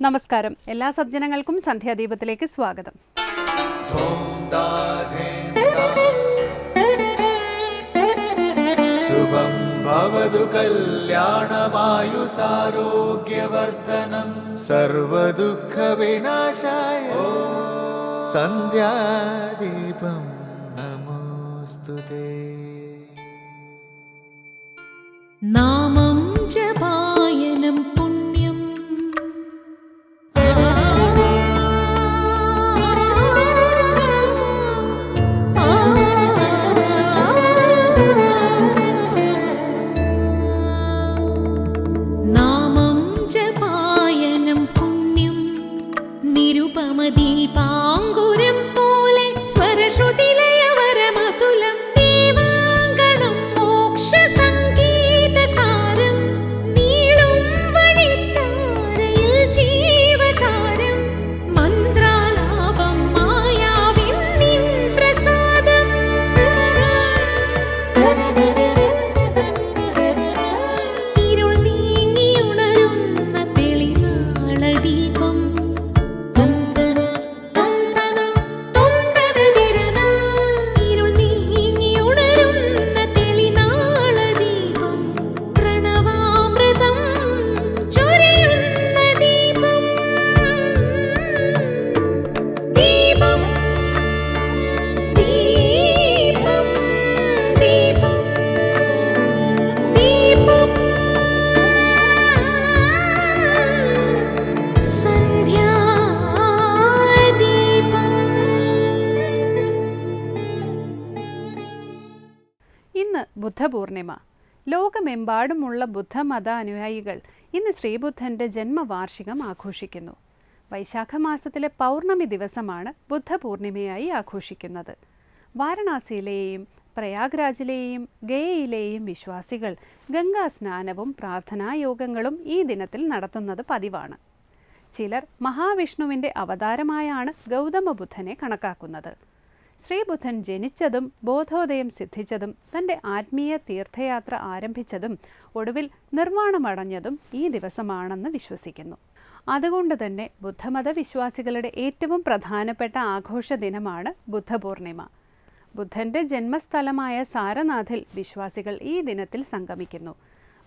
നമസ്കാരം. എല്ലാ സജ്ജനങ്ങൾക്കും സന്ധ്യാദീപത്തിലേക്ക് സ്വാഗതം. ശുഭം ഭവതു കല്യാണമായുസാരോഗ്യവർദ്ധനം സർവദുഃഖ വിനാശായ സന്ധ്യാദീപം നമോസ്തുതേ. നാമം ജപായനം പുണ്യം നാമം ജപായനം പുണ്യം നിരുപമദീപാങ്കുരം പോലെ സ്വരശ്രുതിലയവരമതുലം ദീവാങ്കണം മോക്ഷസംഗീതസാരം നീളും വഴിത്താരയിൽ ജീവതാരം മന്ത്രാലാപം മായാവിൻ നിൻ പ്രസാദം. ഇരുൾ നീങ്ങിയുണരുന്ന തെളിനാളദീപം ഇരുൾ നീങ്ങിയുണരുന്ന തെളിനാളദീപം പ്രണവാമൃതം ചൊരിയുന്ന ദീപം. ദീപം ദീപം ദീപം ദീപം ഇന്ന് ബുദ്ധപൂർണിമ. ലോകമെമ്പാടുമുള്ള ബുദ്ധമത അനുയായികൾ ഇന്ന് ശ്രീബുദ്ധൻ്റെ ജന്മവാർഷികം ആഘോഷിക്കുന്നു. വൈശാഖ മാസത്തിലെ പൗർണമി ദിവസമാണ് ബുദ്ധപൂർണിമയായി ആഘോഷിക്കുന്നത്. വാരണാസിയിലെയും പ്രയാഗ്രാജിലെയും ഗയയിലെയും വിശ്വാസികൾ ഗംഗാസ്നാനവും പ്രാർത്ഥനായോഗങ്ങളും ഈ ദിനത്തിൽ നടത്തുന്നത് പതിവാണ്. ചിലർ മഹാവിഷ്ണുവിൻ്റെ അവതാരമായാണ് ഗൗതമ ബുദ്ധനെ കണക്കാക്കുന്നത്. ശ്രീബുദ്ധൻ ജനിച്ചതും ബോധോദയം സിദ്ധിച്ചതും തൻ്റെ ആത്മീയ തീർത്ഥയാത്ര ആരംഭിച്ചതും ഒടുവിൽ നിർവ്വാണമടഞ്ഞതും ഈ ദിവസമാണെന്ന് വിശ്വസിക്കുന്നു. അതുകൊണ്ട് തന്നെ ബുദ്ധമത വിശ്വാസികളുടെ ഏറ്റവും പ്രധാനപ്പെട്ട ആഘോഷ ദിനമാണ് ബുദ്ധപൂർണിമ. ബുദ്ധൻ്റെ ജന്മസ്ഥലമായ സാരനാഥിൽ വിശ്വാസികൾ ഈ ദിനത്തിൽ സംഗമിക്കുന്നു.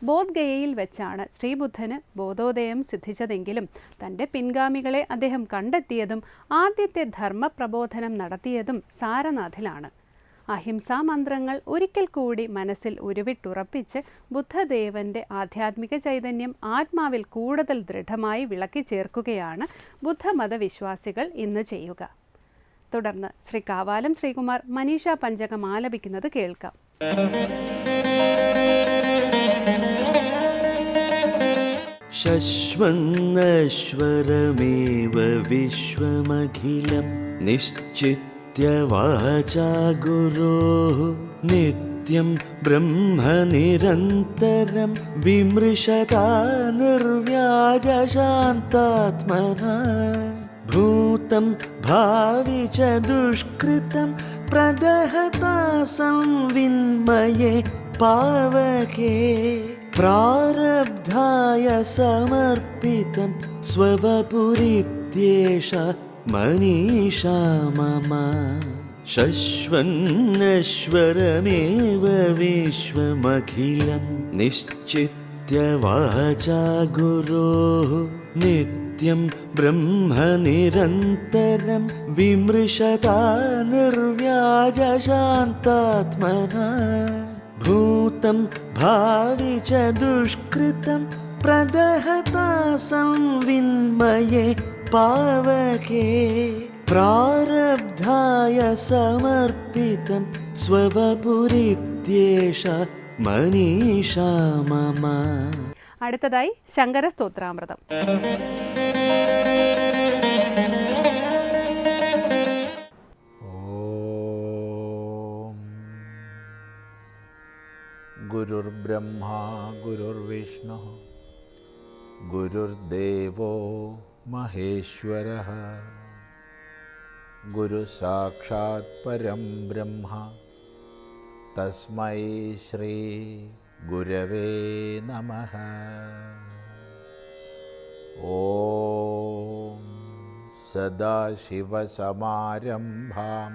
ബോധ്ഗയയിൽ വെച്ചാണ് ശ്രീബുദ്ധന് ബോധോദയം സിദ്ധിച്ചതെങ്കിലും തൻ്റെ പിൻഗാമികളെ അദ്ദേഹം കണ്ടെത്തിയതും ആദ്യത്തെ ധർമ്മപ്രബോധനം നടത്തിയതും സാരനാഥിലാണ്. അഹിംസാ മന്ത്രങ്ങൾ ഒരിക്കൽ കൂടി മനസ്സിൽ ഉരുവിട്ടുറപ്പിച്ച് ബുദ്ധദേവൻ്റെ ആധ്യാത്മിക ചൈതന്യം ആത്മാവിൽ കൂടുതൽ ദൃഢമായി വിളക്കി ചേർക്കുകയാണ് ബുദ്ധമത വിശ്വാസികൾ ഇന്ന് ചെയ്യുക. തുടർന്ന് ശ്രീ കാവാലം ശ്രീകുമാർ മനീഷ പഞ്ചകം ആലപിക്കുന്നത് കേൾക്കാം. ശശ്വന്നശ്വരമേവ വിശ്വമഖിലം നിശ്ചിത്യ വാചാ ഗുരോഃ നിത്യം ബ്രഹ്മ നിരന്തരം വിമൃശതാ നിർവ്യാജശാന്താത്മനാ ഭൂതം ഭാവി ച ദുഷ്കൃതം പ്രദഹതാ സംവിന്മയേ പാവകേ പ്രാരബ്ധായ സമർപ്പിതം സ്വവപുരിത്യേഷ മനീഷാ മമ. ശശ്വന്നശ്വരമേവ വിശ്വമഖിലം നിശ്ചിത്യ വാചാ ഗുരോഃ നിത്യം ബ്രഹ്മ നിരന്തരം വിമൃശതാ നിർവ്യാജശാന്താത്മനാ ഭൂതം ഭാവി ച ദുഷ്കൃതം പ്രദഹതാ സംവിന്മയേ പാവകേ പ്രാരബ്ധായ സമർപ്പിതം സ്വവപുരിത്യേഷ മനീഷാ മമ. അടുത്തതായി ശങ്കര സ്തോത്രാമൃതം. ഗുരുർബ്രഹ്മാ ഗുരുർവിഷ്ണു ഗുരുർദേവോ മഹേശ്വരഃ ഗുരു സാക്ഷാത് പരം ബ്രഹ്മ തസ്മൈ ശ്രീ ഗുരവേ നമഃ. ഓം സദാശിവസമാരംഭാം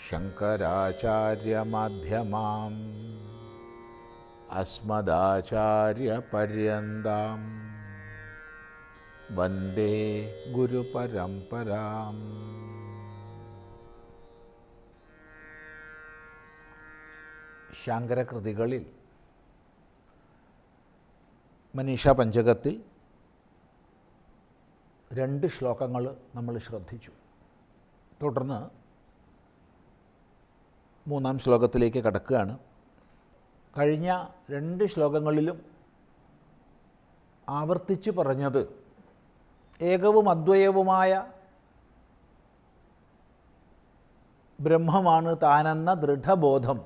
ശങ്കരാചാര്യമധ്യമാം അസ്മദാചാര്യപര്യന്താം വന്ദേ ഗുരുപരമ്പരാം. ശാങ്കരകൃതികളിൽ മനീഷാ പഞ്ചകത്തിൽ 2 ശ്ലോകങ്ങൾ നമ്മൾ ശ്രദ്ധിച്ചു. തുടർന്ന് 3-ാം ശ്ലോകത്തിലേക്ക് കടക്കുകയാണ്. കഴിഞ്ഞ 2 ശ്ലോകങ്ങളിലും ആവർത്തിച്ച് പറഞ്ഞത് ഏകവും അദ്വയവുമായ ബ്രഹ്മമാണ് താനെന്ന ദൃഢബോധം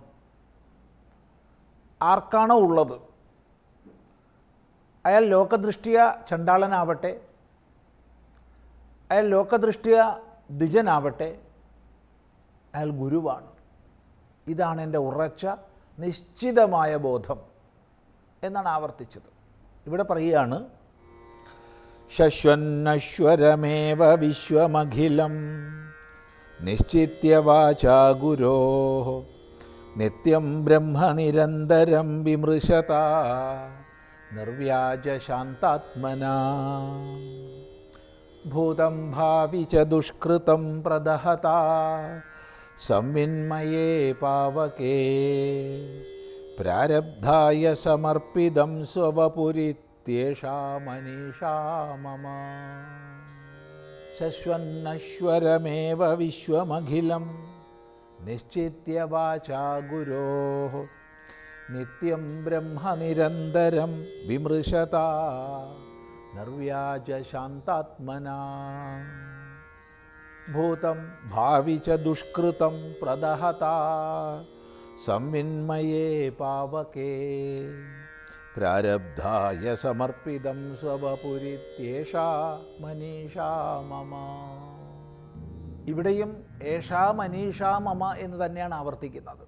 ആർക്കാണോ ഉള്ളത്, അയാൾ ലോകദൃഷ്ടിയ ചണ്ടാളനാവട്ടെ, അയാൾ ലോകദൃഷ്ടിയ ദ്വിജനാവട്ടെ, അയാൾ ഗുരുവാണ്. ഇതാണ് എൻ്റെ ഉറച്ച നിശ്ചിതമായ ബോധം എന്നാണ് ആവർത്തിച്ചത്. ഇവിടെ പറയുകയാണ്, ശശ്വന്നശ്വരമേവ വിശ്വമഖിലം നിശ്ചിത്യ വാചാ ഗുരോഃ നിത്യം ബ്രഹ്മ നിരന്തരം വിമൃശത നിർവ്യാജശാന്താത്മനാ ഭൂതം ഭാവി ച ദുഷ്കൃതം പ്രദഹത സംവിന്മയേ പാവകേ പ്രാരബ്ധായ സമർപ്പിതം സ്വവപുരിത്യേഷാ മനീഷാ മമ. ശശ്വന്നശ്വരമേവ വിശ്വമഖിലം നിശ്ചിത്യ വാചാ ഗുരോഃ നിത്യം ബ്രഹ്മ നിരന്തരം വിമൃശത നിർവ്യാജശാന്താത്മനാ ഭൂതം ഭാവി ച ദുഷ്കൃതം പ്രദഹത സംവിന്മയേ പാവകേ പ്രാരബ്ധായ സമർപ്പിതം സ്വവപുരിത്യേഷാ മനീഷാ മമ. ഇവിടെയും ഏഷാ മനീഷാ മമ എന്ന് തന്നെയാണ് ആവർത്തിക്കുന്നത്.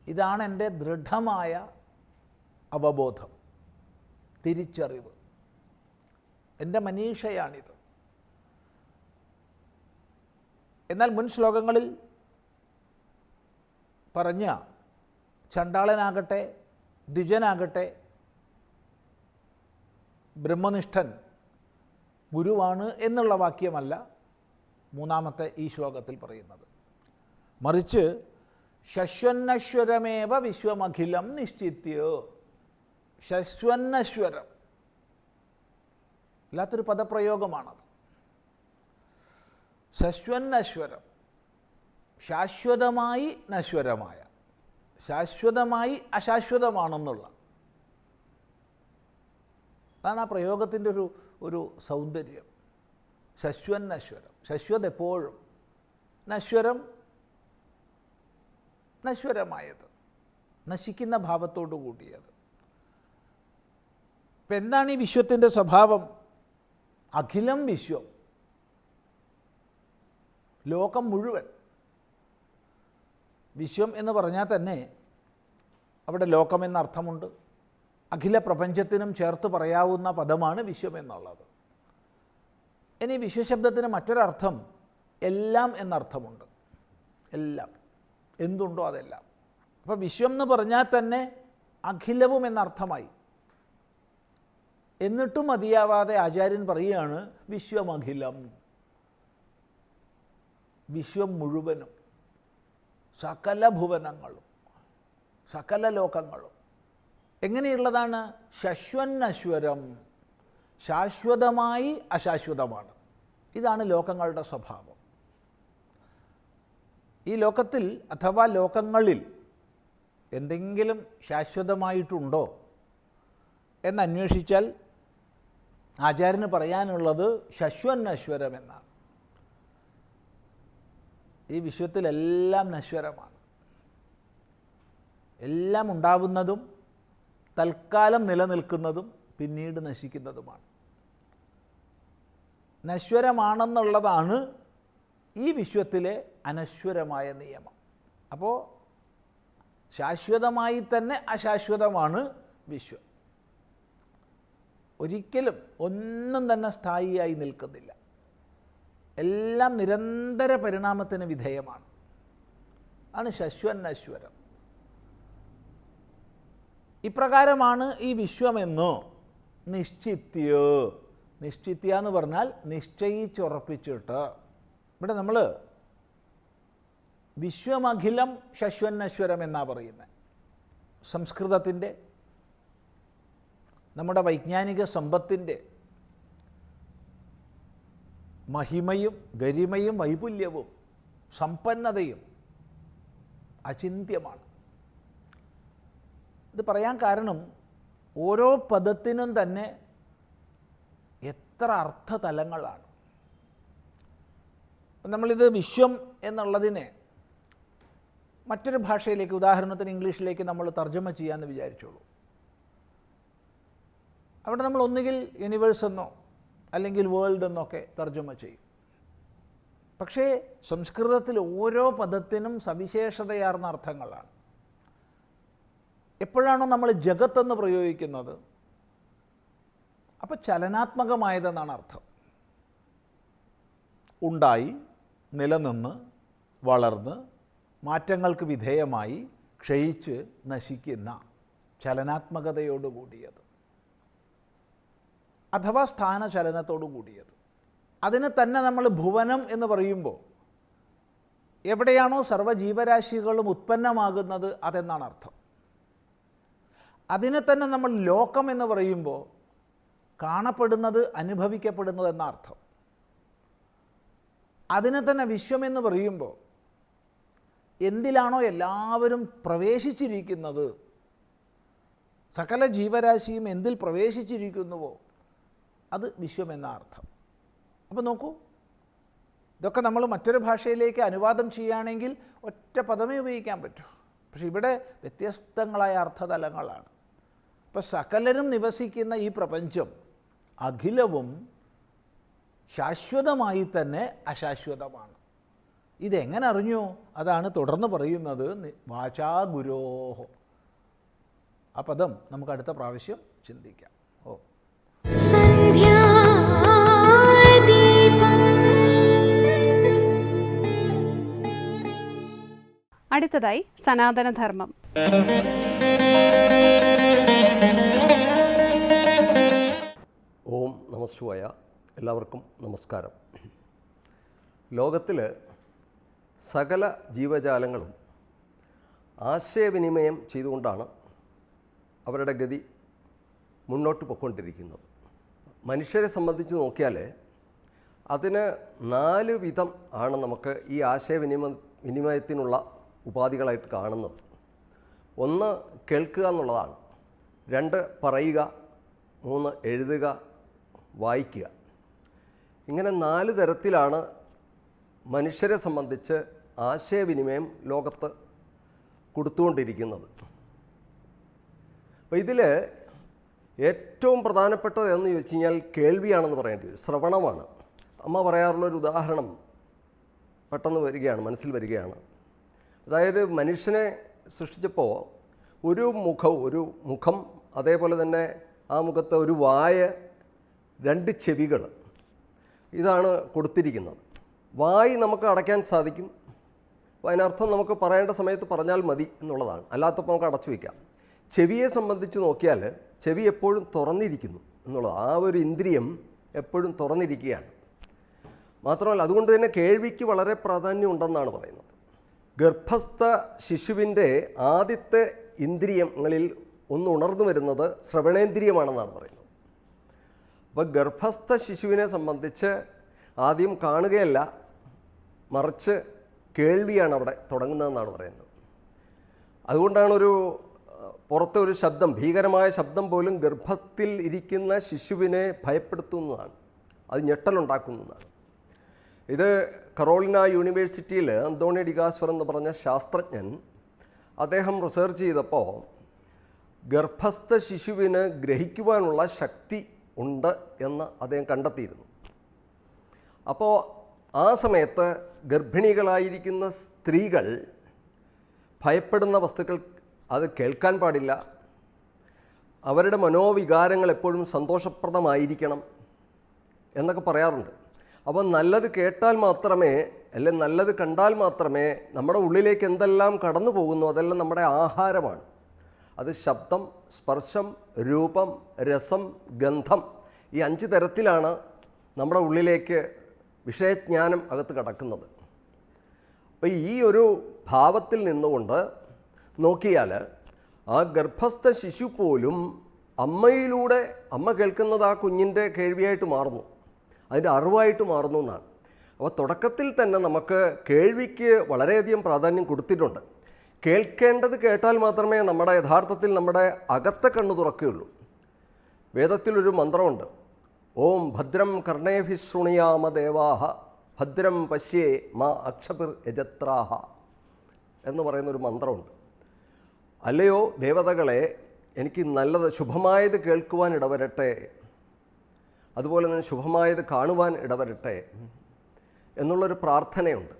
ഇതാണ് എൻ്റെ ദൃഢമായ അവബോധം, തിരിച്ചറിവ്. എൻ്റെ മനീഷയാണിത്. എന്നാൽ മുൻ ശ്ലോകങ്ങളിൽ പറഞ്ഞ ചണ്ടാളനാകട്ടെ ദ്വിജനാകട്ടെ ബ്രഹ്മനിഷ്ഠൻ ഗുരുവാണ് എന്നുള്ള വാക്യമല്ല 3-ാമത്തെ ഈ ശ്ലോകത്തിൽ പറയുന്നത്. മറിച്ച് ശശ്വന്നശ്വരമേവ വിശ്വമഖിലം നിശ്ചിത്യ. ശശ്വന്നശ്വരം അല്ലാത്തൊരു പദപ്രയോഗമാണത്. ശശ്വന്നശ്വരം, ശാശ്വതമായി നശ്വരമായ, ശാശ്വതമായി അശാശ്വതമാണെന്നുള്ള, അതാണ് ആ പ്രയോഗത്തിൻ്റെ ഒരു സൗന്ദര്യം. ശശ്വന്നശ്വരം, ശശ്വത് എപ്പോഴും, നശ്വരം നശ്വരമായത്, നശിക്കുന്ന ഭാവത്തോടു കൂടിയത്. ഇപ്പം എന്താണ് ഈ വിശ്വത്തിൻ്റെ സ്വഭാവം? അഖിലം വിശ്വം, ലോകം മുഴുവൻ. വിശ്വം എന്ന് പറഞ്ഞാൽ തന്നെ അവിടെ ലോകം എന്നർത്ഥമുണ്ട്. അഖില പ്രപഞ്ചത്തിനും ചേർത്ത് പറയാവുന്ന പദമാണ് വിശ്വം എന്നുള്ളത്. ഇനി വിശ്വശബ്ദത്തിന് മറ്റൊരർത്ഥം എല്ലാം എന്നർത്ഥമുണ്ട്. എല്ലാം, എന്തുണ്ടോ അതെല്ലാം. അപ്പോൾ വിശ്വം എന്ന് പറഞ്ഞാൽ തന്നെ അഖിലവും എന്നർത്ഥമായി. എന്നിട്ടും മതിയാവാതെ ആചാര്യൻ പറയുകയാണ് വിശ്വമഖിലം, വിശ്വം മുഴുവനും, സകല ഭുവനങ്ങളും, സകല ലോകങ്ങളും. എങ്ങനെയുള്ളതാണ്? ശശ്വന്നശ്വരം, ശാശ്വതമായി അശാശ്വതമാണ്. ഇതാണ് ലോകങ്ങളുടെ സ്വഭാവം. ഈ ലോകത്തിൽ അഥവാ ലോകങ്ങളിൽ എന്തെങ്കിലും ശാശ്വതമായിട്ടുണ്ടോ എന്നന്വേഷിച്ചാൽ ആചാര്യന് പറയാനുള്ളത് ശശ്വന്നശ്വരം എന്നാണ്. ഈ വിശ്വത്തിലെല്ലാം നശ്വരമാണ്. എല്ലാം ഉണ്ടാവുന്നതും തൽക്കാലം നിലനിൽക്കുന്നതും പിന്നീട് നശിക്കുന്നതുമാണ്. നശ്വരമാണെന്നുള്ളതാണ് ഈ വിശ്വത്തിലെ അനശ്വരമായ നിയമം. അപ്പോൾ ശാശ്വതമായി തന്നെ അശാശ്വതമാണ് വിശ്വം. ഒരിക്കലും ഒന്നും തന്നെ സ്ഥായിയായി നിൽക്കുന്നില്ല. എല്ലാം നിരന്തര പരിണാമത്തിന് വിധേയമാണ്. ആണ് ശശ്വന്നശ്വരം. ഇപ്രകാരമാണ് ഈ വിശ്വമെന്നോ നിശ്ചിത്യോ. നിശ്ചിത്യ എന്ന് പറഞ്ഞാൽ നിശ്ചയിച്ചുറപ്പിച്ചിട്ട്. ഇവിടെ നമ്മൾ വിശ്വമഖിലം ശശ്വന്നശ്വരം എന്നാണ് പറയുന്നത്. സംസ്കൃതത്തിൻ്റെ, നമ്മുടെ വൈജ്ഞാനിക സമ്പത്തിൻ്റെ മഹിമയും ഗരിമയും വൈപുല്യവും സമ്പന്നതയും അചിന്ത്യമാണ്. ഇത് പറയാൻ കാരണം ഓരോ പദത്തിനും തന്നെ എത്ര അർത്ഥതലങ്ങളാണ്. നമ്മളിത് വിശ്വം എന്നുള്ളതിനെ മറ്റൊരു ഭാഷയിലേക്ക്, ഉദാഹരണത്തിന് ഇംഗ്ലീഷിലേക്ക് നമ്മൾ തർജ്ജമ ചെയ്യാമെന്ന് വിചാരിച്ചോളൂ. അവിടെ നമ്മൾ ഒന്നുകിൽ യൂണിവേഴ്സ് എന്നോ അല്ലെങ്കിൽ വേൾഡ് എന്നൊക്കെ തർജ്ജമ ചെയ്യും. പക്ഷേ സംസ്കൃതത്തിൽ ഓരോ പദത്തിനും സവിശേഷതയാർന്ന അർത്ഥങ്ങളാണ്. എപ്പോഴാണോ നമ്മൾ ജഗത്തെന്ന് പ്രയോഗിക്കുന്നത്, അപ്പോൾ ചലനാത്മകമായതെന്നാണ് അർത്ഥം. ഉണ്ടായി, നിലനിന്ന്, വളർന്ന്, മാറ്റങ്ങൾക്ക് വിധേയമായി, ക്ഷയിച്ച് നശിക്കുന്ന ചലനാത്മകതയോടുകൂടിയത്, അഥവാ സ്ഥാനചലനത്തോടു കൂടിയത്. അതിന് തന്നെ നമ്മൾ ഭുവനം എന്ന് പറയുമ്പോൾ എവിടെയാണോ സർവ്വജീവരാശികളും ഉത്പന്നമാകുന്നത് അതെന്നാണ് അർത്ഥം. അതിനെ തന്നെ നമ്മൾ ലോകം എന്ന് പറയുമ്പോൾ കാണപ്പെടുന്നത്, അനുഭവിക്കപ്പെടുന്നത് എന്ന അർത്ഥം. അതിനെ തന്നെ വിശ്വമെന്ന് പറയുമ്പോൾ എന്തിലാണോ എല്ലാവരും പ്രവേശിച്ചിരിക്കുന്നത്, സകല ജീവരാശിയും എന്തിൽ പ്രവേശിച്ചിരിക്കുന്നുവോ അത് വിശ്വമെന്ന അർത്ഥം. അപ്പോൾ നോക്കൂ, ഇതൊക്കെ നമ്മൾ മറ്റൊരു ഭാഷയിലേക്ക് അനുവാദം ചെയ്യുകയാണെങ്കിൽ ഒറ്റ പദമേ ഉപയോഗിക്കാൻ പറ്റൂ. പക്ഷെ ഇവിടെ വ്യത്യസ്തങ്ങളായ അർത്ഥതലങ്ങളാണ്. ഇപ്പോൾ സകലരും നിവസിക്കുന്ന ഈ പ്രപഞ്ചം അഖിലവും ശാശ്വതമായി തന്നെ അശാശ്വതമാണ്. ഇതെങ്ങനെ അറിഞ്ഞു? അതാണ് തുടർന്ന് പറയുന്നത്, വാചാ ഗുരോഹോ. ആ പദം നമുക്ക് അടുത്ത പ്രാവശ്യം ചിന്തിക്കാം. അടുത്തതായി സനാതനധർമ്മം. ഓം നമഃശിവായ. എല്ലാവർക്കും നമസ്കാരം. ലോകത്തിൽ സകല ജീവജാലങ്ങളും ആശയവിനിമയം ചെയ്തുകൊണ്ടാണ് അവരുടെ ഗതി മുന്നോട്ട് പോയിക്കൊണ്ടിരിക്കുന്നത്. മനുഷ്യരെ സംബന്ധിച്ച് നോക്കിയാൽ അതിന് 4 വിധം ആണ് നമുക്ക് ഈ ആശയവിനിമയത്തിനുള്ള ഉപാധികളായിട്ട് കാണുന്നത്. 1 കേൾക്കുക എന്നുള്ളതാണ്, 2 പറയുക, 3 എഴുതുക, വായിക്കുക. ഇങ്ങനെ 4 തരത്തിലാണ് മനുഷ്യരെ സംബന്ധിച്ച് ആശയവിനിമയം ലോകത്ത് കൊടുത്തുകൊണ്ടിരിക്കുന്നത്. അപ്പോൾ ഇതിൽ ഏറ്റവും പ്രധാനപ്പെട്ടത് എന്ന് ചോദിച്ചു കഴിഞ്ഞാൽ കേൾവിയാണെന്ന് പറയേണ്ടി വരും, ശ്രവണമാണ്. അമ്മ പറയാറുള്ളൊരു ഉദാഹരണം പെട്ടെന്ന് മനസ്സിൽ വരികയാണ്. അതായത് മനുഷ്യനെ സൃഷ്ടിച്ചപ്പോൾ ഒരു മുഖം, അതേപോലെ തന്നെ ആ മുഖത്തെ ഒരു വായ, 2 ചെവികൾ, ഇതാണ് കൊടുത്തിരിക്കുന്നത്. വായി നമുക്ക് അടയ്ക്കാൻ സാധിക്കും. അതിനർത്ഥം നമുക്ക് പറയേണ്ട സമയത്ത് പറഞ്ഞാൽ മതി എന്നുള്ളതാണ്, അല്ലാത്തപ്പോൾ നമുക്ക് അടച്ചു വയ്ക്കാം. ചെവിയെ സംബന്ധിച്ച് നോക്കിയാൽ ചെവി എപ്പോഴും തുറന്നിരിക്കുന്നു എന്നുള്ളത്, ആ ഒരു ഇന്ദ്രിയം എപ്പോഴും തുറന്നിരിക്കുകയാണ്. മാത്രമല്ല അതുകൊണ്ട് തന്നെ കേൾവിക്ക് വളരെ പ്രാധാന്യം ഉണ്ടെന്നാണ് പറയുന്നത്. ഗർഭസ്ഥ ശിശുവിൻ്റെ ആദ്യത്തെ ഇന്ദ്രിയങ്ങളിൽ ഒന്ന് ഉണർന്നു വരുന്നത് ശ്രവണേന്ദ്രിയമാണെന്നാണ് പറയുന്നത്. അപ്പോൾ ഗർഭസ്ഥ ശിശുവിനെ സംബന്ധിച്ച് ആദ്യം കാണുകയല്ല, മറിച്ച് കേൾവിയാണ് അവിടെ തുടങ്ങുന്നതെന്നാണ് പറയുന്നത്. അതുകൊണ്ടാണ് പുറത്തെ ഒരു ശബ്ദം, ഭീകരമായ ശബ്ദം പോലും ഗർഭത്തിൽ ഇരിക്കുന്ന ശിശുവിനെ ഭയപ്പെടുത്തുന്നതാണ്, അത് ഞെട്ടലുണ്ടാക്കുന്നതാണ്. ഇത് കറോളിന യൂണിവേഴ്സിറ്റിയിൽ അന്തോണി ഡിഗാസ്പർ എന്ന് പറഞ്ഞ ശാസ്ത്രജ്ഞൻ, അദ്ദേഹം റിസർച്ച് ചെയ്തപ്പോൾ ഗർഭസ്ഥ ശിശുവിന് ഗ്രഹിക്കുവാനുള്ള ശക്തി ഉണ്ട് എന്ന് അദ്ദേഹം കണ്ടെത്തിയിരുന്നു. അപ്പോൾ ആ സമയത്ത് ഗർഭിണികളായിരിക്കുന്ന സ്ത്രീകൾ ഭയപ്പെടുന്ന വസ്തുക്കൾ അത് കേൾക്കാൻ പാടില്ല, അവരുടെ മനോവികാരങ്ങൾ എപ്പോഴും സന്തോഷപ്രദമായിരിക്കണം എന്നൊക്കെ പറയാറുണ്ട്. അപ്പോൾ നല്ലത് കേട്ടാൽ മാത്രമേ, അല്ലെങ്കിൽ നല്ലത് കണ്ടാൽ മാത്രമേ നമ്മുടെ ഉള്ളിലേക്ക് എന്തെല്ലാം കടന്നു പോകുന്നു അതെല്ലാം നമ്മുടെ ആഹാരമാണ്. അത് ശബ്ദം, സ്പർശം, രൂപം, രസം, ഗന്ധം, ഈ 5 തരത്തിലാണ് നമ്മുടെ ഉള്ളിലേക്ക് വിഷയജ്ഞാനം അകത്ത് കടക്കുന്നത്. അപ്പോൾ ഈ ഒരു ഭാവത്തിൽ നിന്നുകൊണ്ട് നോക്കിയാൽ ആ ഗർഭസ്ഥ ശിശു പോലും അമ്മയിലൂടെ, അമ്മ കേൾക്കുന്നത് ആ കുഞ്ഞിൻ്റെ കേൾവിയായിട്ട് മാറുന്നു, അതിൻ്റെ അറിവായിട്ട് മാറുന്നു എന്നാണ്. അപ്പോൾ തുടക്കത്തിൽ തന്നെ നമുക്ക് കേൾവിക്ക് വളരെയധികം പ്രാധാന്യം കൊടുത്തിട്ടുണ്ട്. കേൾക്കേണ്ടത് കേട്ടാൽ മാത്രമേ നമ്മുടെ യഥാർത്ഥത്തിൽ നമ്മുടെ അകത്തെ കണ്ണു തുറക്കുകയുള്ളൂ. വേദത്തിലൊരു മന്ത്രമുണ്ട്, ഓം ഭദ്രം കർണേഭി ശൃണുയാമ ദേവാഹ ഭദ്രം പശ്യേ മാ അക്ഷപിർ യജത്രാഹ എന്ന് പറയുന്നൊരു മന്ത്രമുണ്ട്. അല്ലയോ ദേവതകളെ, എനിക്ക് നല്ലത് ശുഭമായത് കേൾക്കുവാൻ ഇടവരട്ടെ, അതുപോലെ തന്നെ ശുഭമായത് കാണുവാൻ ഇടവരട്ടെ എന്നുള്ളൊരു പ്രാർത്ഥനയുണ്ട്.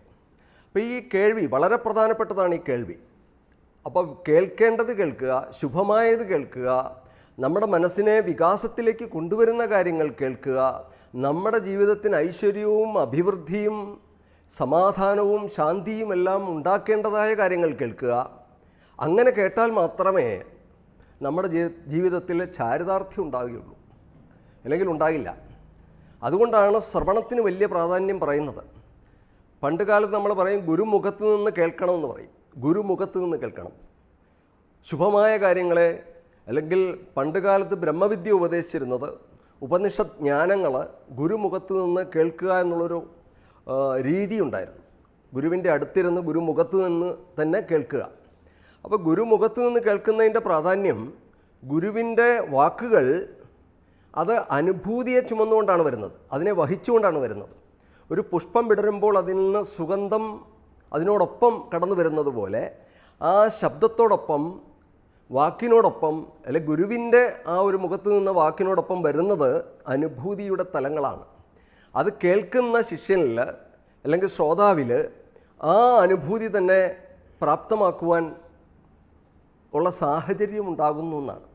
അപ്പോൾ ഈ കേൾവി വളരെ പ്രധാനപ്പെട്ടതാണ്. ഈ കേൾവി, അപ്പോൾ കേൾക്കേണ്ടത് കേൾക്കുക, ശുഭമായത് കേൾക്കുക, നമ്മുടെ മനസ്സിനെ വികാസത്തിലേക്ക് കൊണ്ടുവരുന്ന കാര്യങ്ങൾ കേൾക്കുക, നമ്മുടെ ജീവിതത്തിന് ഐശ്വര്യവും അഭിവൃദ്ധിയും സമാധാനവും ശാന്തിയും എല്ലാം ഉണ്ടാക്കേണ്ടതായ കാര്യങ്ങൾ കേൾക്കുക. അങ്ങനെ കേട്ടാൽ മാത്രമേ നമ്മുടെ ജീവിതത്തിൽ ചാരിതാർത്ഥ്യം ഉണ്ടാകുകയുള്ളൂ, അല്ലെങ്കിൽ ഉണ്ടാകില്ല. അതുകൊണ്ടാണ് ശ്രവണത്തിന് വലിയ പ്രാധാന്യം പറയുന്നത്. പണ്ട് കാലത്ത് നമ്മൾ പറയും ഗുരുമുഖത്ത് നിന്ന് കേൾക്കണമെന്ന് പറയും. ഗുരുമുഖത്ത് നിന്ന് കേൾക്കണം ശുഭമായ കാര്യങ്ങളെ. അല്ലെങ്കിൽ പണ്ട് കാലത്ത് ബ്രഹ്മവിദ്യ ഉപദേശിച്ചിരുന്നത് ഉപനിഷത് ജ്ഞാനങ്ങൾ ഗുരുമുഖത്ത് നിന്ന് കേൾക്കുക എന്നുള്ളൊരു രീതി ഉണ്ടായിരുന്നു. ഗുരുവിൻ്റെ അടുത്തിരുന്ന് ഗുരുമുഖത്ത് നിന്ന് തന്നെ കേൾക്കുക. അപ്പോൾ ഗുരുമുഖത്ത് നിന്ന് കേൾക്കുന്നതിൻ്റെ പ്രാധാന്യം, ഗുരുവിൻ്റെ വാക്കുകൾ അത് അനുഭൂതിയെ ചുമന്നുകൊണ്ടാണ് വരുന്നത്, അതിനെ വഹിച്ചുകൊണ്ടാണ് വരുന്നത്. ഒരു പുഷ്പം വിടരുമ്പോൾ അതിൽ നിന്ന് സുഗന്ധം അതിനോടൊപ്പം കടന്നു വരുന്നത് പോലെ ആ ശബ്ദത്തോടൊപ്പം, വാക്കിനോടൊപ്പം, അല്ലെങ്കിൽ ഗുരുവിൻ്റെ ആ ഒരു മുഖത്ത് നിന്ന് വാക്കിനോടൊപ്പം വരുന്നത് അനുഭൂതിയുടെ തലങ്ങളാണ്. അത് കേൾക്കുന്ന ശിഷ്യനിൽ അല്ലെങ്കിൽ ശ്രോതാവിൽ ആ അനുഭൂതി തന്നെ പ്രാപ്തമാക്കുവാൻ ഉള്ള സാഹചര്യം ഉണ്ടാകുന്നു എന്നാണ്.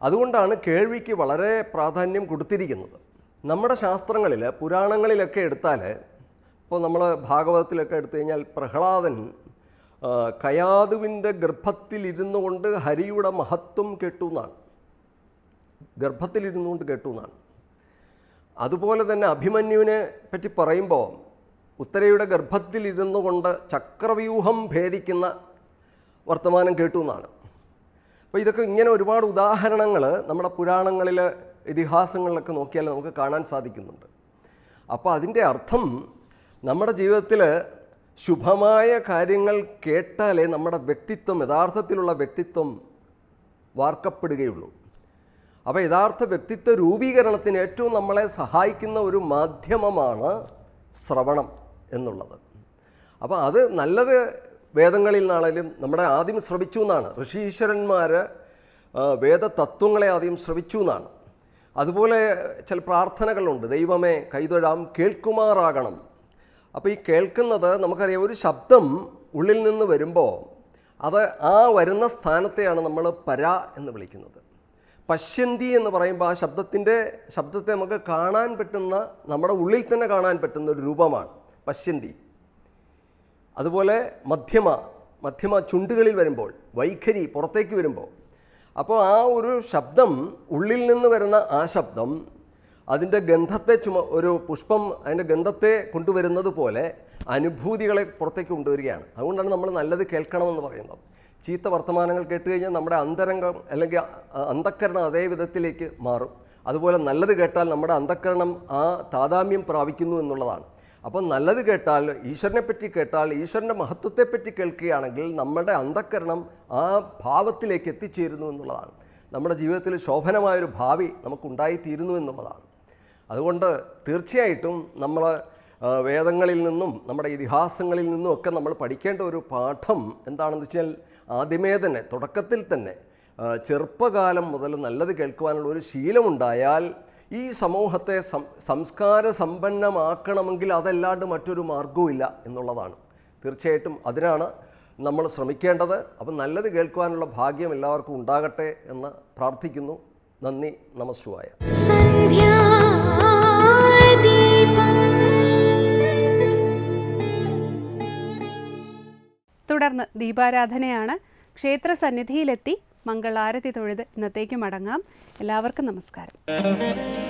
അതുകൊണ്ടാണ് കേൾവിക്ക് വളരെ പ്രാധാന്യം കൊടുത്തിരിക്കുന്നത്. നമ്മുടെ ശാസ്ത്രങ്ങളിൽ, പുരാണങ്ങളിലൊക്കെ എടുത്താൽ, ഇപ്പോൾ നമ്മൾ ഭാഗവതത്തിലൊക്കെ എടുത്തു കഴിഞ്ഞാൽ പ്രഹ്ലാദൻ കയാതുവിൻ്റെ ഗർഭത്തിലിരുന്നു കൊണ്ട് ഹരിയുടെ മഹത്വം കേട്ടു എന്നാണ്. ഗർഭത്തിലിരുന്നു കൊണ്ട് കേട്ടു എന്നാണ്. അതുപോലെ തന്നെ അഭിമന്യുവിനെ പറ്റി പറയുമ്പോൾ ഉത്തരയുടെ ഗർഭത്തിലിരുന്നു കൊണ്ട് ചക്രവ്യൂഹം ഭേദിക്കുന്ന വർത്തമാനം കേട്ടു എന്നാണ്. അപ്പോൾ ഇതൊക്കെ ഇങ്ങനെ ഒരുപാട് ഉദാഹരണങ്ങൾ നമ്മുടെ പുരാണങ്ങളിൽ, ഇതിഹാസങ്ങളിലൊക്കെ നോക്കിയാൽ നമുക്ക് കാണാൻ സാധിക്കുന്നുണ്ട്. അപ്പോൾ അതിൻ്റെ അർത്ഥം നമ്മുടെ ജീവിതത്തിൽ ശുഭമായ കാര്യങ്ങൾ കേട്ടാലേ നമ്മുടെ വ്യക്തിത്വം, യഥാർത്ഥത്തിലുള്ള വ്യക്തിത്വം വാർക്കപ്പെടുകയുള്ളൂ. അപ്പോൾ യഥാർത്ഥ വ്യക്തിത്വ രൂപീകരണത്തിന് ഏറ്റവും നമ്മളെ സഹായിക്കുന്ന ഒരു മാധ്യമമാണ് ശ്രവണം എന്നുള്ളത്. അപ്പോൾ അത് നല്ലത് വേദങ്ങളിൽ നിന്നാണെങ്കിലും നമ്മുടെ ആദ്യം ശ്രവിച്ചു എന്നാണ്. ഋഷീശ്വരന്മാർ വേദതത്വങ്ങളെ ആദ്യം ശ്രവിച്ചു എന്നാണ്. അതുപോലെ ചില പ്രാർത്ഥനകളുണ്ട്, ദൈവമേ കൈതൊഴാം കേൾക്കുമാറാകണം. അപ്പോൾ ഈ കേൾക്കുന്നത് നമുക്കറിയാം, ഒരു ശബ്ദം ഉള്ളിൽ നിന്ന് വരുമ്പോൾ അത് ആ വരുന്ന സ്ഥാനത്തെയാണ് നമ്മൾ പര എന്ന് വിളിക്കുന്നത്. പശ്യന്തി എന്ന് പറയുമ്പോൾ ആ ശബ്ദത്തെ നമുക്ക് കാണാൻ പറ്റുന്ന, നമ്മുടെ ഉള്ളിൽ തന്നെ കാണാൻ പറ്റുന്ന ഒരു രൂപമാണ് പശ്യന്തി. അതുപോലെ മധ്യമ ചുണ്ടുകളിൽ വരുമ്പോൾ, വൈഖരി പുറത്തേക്ക് വരുമ്പോൾ, അപ്പോൾ ആ ഒരു ശബ്ദം, ഉള്ളിൽ നിന്ന് വരുന്ന ആ ശബ്ദം അതിൻ്റെ ഗന്ധത്തെ ഒരു പുഷ്പം അതിൻ്റെ ഗന്ധത്തെ കൊണ്ടുവരുന്നത് പോലെ അനുഭൂതികളെ പുറത്തേക്ക് കൊണ്ടുവരികയാണ്. അതുകൊണ്ടാണ് നമ്മൾ നല്ലത് കേൾക്കണമെന്ന് പറയുന്നത്. ചീത്ത വർത്തമാനങ്ങൾ കേട്ട് കഴിഞ്ഞാൽ നമ്മുടെ അന്തരംഗം അല്ലെങ്കിൽ അന്ധക്കരണം അതേ വിധത്തിലേക്ക് മാറും. അതുപോലെ നല്ലത് കേട്ടാൽ നമ്മുടെ അന്ധക്കരണം ആ താതാമ്യം പ്രാപിക്കുന്നു എന്നുള്ളതാണ്. അപ്പം നല്ലത് കേട്ടാൽ, ഈശ്വരനെപ്പറ്റി കേട്ടാൽ, ഈശ്വരൻ്റെ മഹത്വത്തെപ്പറ്റി കേൾക്കുകയാണെങ്കിൽ നമ്മുടെ അന്ധക്കരണം ആ ഭാവത്തിലേക്ക് എത്തിച്ചേരുന്നു എന്നുള്ളതാണ്. നമ്മുടെ ജീവിതത്തിൽ ശോഭനമായൊരു ഭാവി നമുക്കുണ്ടായിത്തീരുന്നു എന്നുള്ളതാണ്. അതുകൊണ്ട് തീർച്ചയായിട്ടും നമ്മൾ വേദങ്ങളിൽ നിന്നും നമ്മുടെ ഇതിഹാസങ്ങളിൽ നിന്നും ഒക്കെ നമ്മൾ പഠിക്കേണ്ട ഒരു പാഠം എന്താണെന്ന് വെച്ചാൽ, ആദ്യമേ തന്നെ തുടക്കത്തിൽ തന്നെ ചെറുപ്പകാലം മുതൽ നല്ലത് കേൾക്കുവാനുള്ള ഒരു ശീലമുണ്ടായാൽ ഈ സമൂഹത്തെ സംസ്കാര സമ്പന്നമാക്കണമെങ്കിൽ അതല്ലാണ്ട് മറ്റൊരു മാർഗവുമില്ല എന്നുള്ളതാണ്. തീർച്ചയായിട്ടും അതിനാണ് നമ്മൾ ശ്രമിക്കേണ്ടത്. അപ്പം നല്ലത് കേൾക്കുവാനുള്ള ഭാഗ്യം എല്ലാവർക്കും ഉണ്ടാകട്ടെ എന്ന് പ്രാർത്ഥിക്കുന്നു. നന്ദി, നമഃശിവായ. സന്ധ്യാദീപം. തുടർന്ന് ദീപാരാധനയാണ്. ക്ഷേത്ര സന്നിധിയിലെത്തി മംഗളാരതി തൊഴുത് ഇന്നത്തേക്ക് മടങ്ങാം. എല്ലാവർക്കും നമസ്കാരം.